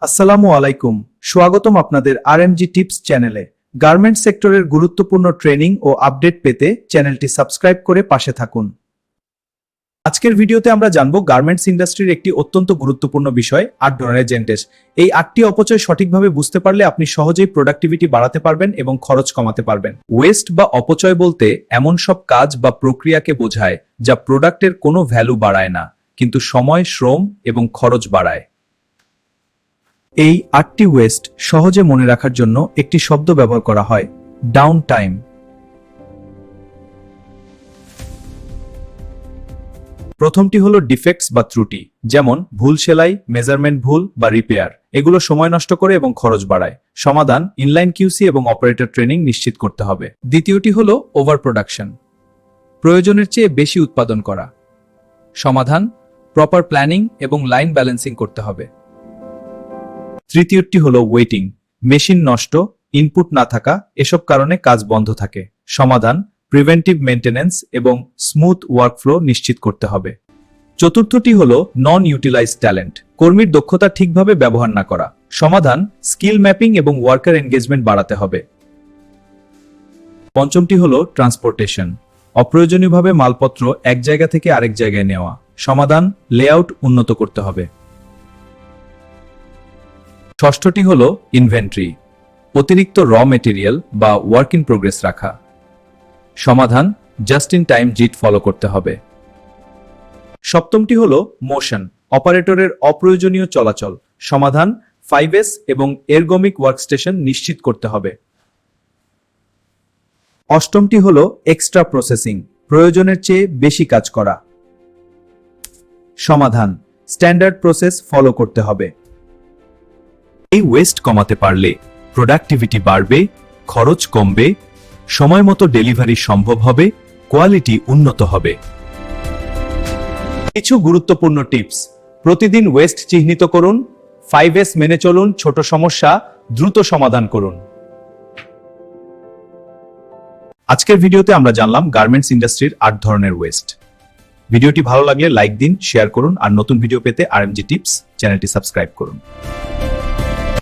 আসসালামু আলাইকুম, স্বাগতম আপনাদের আরএমজি টিপস চ্যানেলে। গার্মেন্ট সেক্টরের গুরুত্বপূর্ণ ট্রেনিং ও আপডেট পেতে চ্যানেলটি সাবস্ক্রাইব করে পাশে থাকুন। আজকের ভিডিওতে আমরা জানব গার্মেন্টস ইন্ডাস্ট্রির একটি অত্যন্ত গুরুত্বপূর্ণ বিষয়, 8 ধরনের জেন্টেস। এই 8টি অপচয় সঠিকভাবে বুঝতে পারলে আপনি সহজেই প্রোডাক্টিভিটি বাড়াতে পারবেন এবং খরচ কমাতে পারবেন। ওয়েস্ট বা অপচয় বলতে এমন সব কাজ বা প্রক্রিয়াকে বোঝায় যা প্রোডাক্টের কোনো ভ্যালু বাড়ায় না, কিন্তু সময়, শ্রম এবং খরচ বাড়ায়। এই 8টি ওয়েস্ট সহজে মনে রাখার জন্য একটি শব্দ ব্যবহার করা হয়, ডাউন টাইম। প্রথমটি হলো ডিফেক্টস বা ত্রুটি, যেমন ভুল সেলাই, মেজারমেন্ট ভুল বা রিপেয়ার। এগুলো সময় নষ্ট করে এবং খরচ বাড়ায়। সমাধান, ইনলাইন কিউসি এবং অপারেটর ট্রেনিং নিশ্চিত করতে হবে। দ্বিতীয়টি হলো ওভার প্রোডাকশন, প্রয়োজনের চেয়ে বেশি উৎপাদন করা। সমাধান, প্রপার প্ল্যানিং এবং লাইন ব্যালেন্সিং করতে হবে। তৃতীয়টি হলো ওয়েটিং, মেশিন নষ্ট, ইনপুট না থাকা, এসব কারণে কাজ বন্ধ থাকে। সমাধান, প্রিভেন্টিভ মেইনটেনেন্স এবং স্মুথ ওয়ার্কফ্লো নিশ্চিত করতে হবে। চতুর্থটি হলো নন ইউটিলাইজড ট্যালেন্ট, কর্মীর দক্ষতা ঠিকভাবে ব্যবহার না করা। সমাধান, স্কিল ম্যাপিং এবং ওয়ার্কার এনগেজমেন্ট বাড়াতে হবে। পঞ্চমটি হলো ট্রান্সপোর্টেশন, অপ্রয়োজনীয়ভাবে মালপত্র এক জায়গা থেকে আরেক জায়গায় নেওয়া। সমাধান, লেআউট উন্নত করতে হবে। ষষ্ঠটি হলো ইনভেন্টরি, অতিরিক্ত র মেটেরিয়াল বা ওয়ার্ক ইন প্রোগ্রেস রাখা। সমাধান, জাস্ট ইন টাইম জিট ফলো করতে হবে। সপ্তমটি হলো মোশন, অপারেটরের অপ্রয়োজনীয় চলাচল। সমাধান, 5S এবং এরগমিক ওয়ার্কস্টেশন নিশ্চিত করতে হবে। অষ্টমটি হলো এক্সট্রা প্রসেসিং, প্রয়োজনের চেয়ে বেশি কাজ করা। সমাধান, স্ট্যান্ডার্ড প্রসেস ফলো করতে হবে। এই ওয়েস্ট কমাতে পারলে প্রোডাক্টিভিটি বাড়বে, খরচ কমবে, সময় মতো ডেলিভারি সম্ভব হবে, কোয়ালিটি উন্নত হবে। কিছু গুরুত্বপূর্ণ টিপস: প্রতিদিন ওয়েস্ট চিহ্নিত করুন, 5S মেনে চলুন, ছোট সমস্যা দ্রুত সমাধান করুন। আজকের ভিডিওতে আমরা জানলাম গার্মেন্টস ইন্ডাস্ট্রির 8 ধরনের ওয়েস্ট। ভিডিওটি ভালো লাগলে লাইক দিন, শেয়ার করুন আর নতুন ভিডিও পেতে আরএমজি টিপস চ্যানেলটি সাবস্ক্রাইব করুন।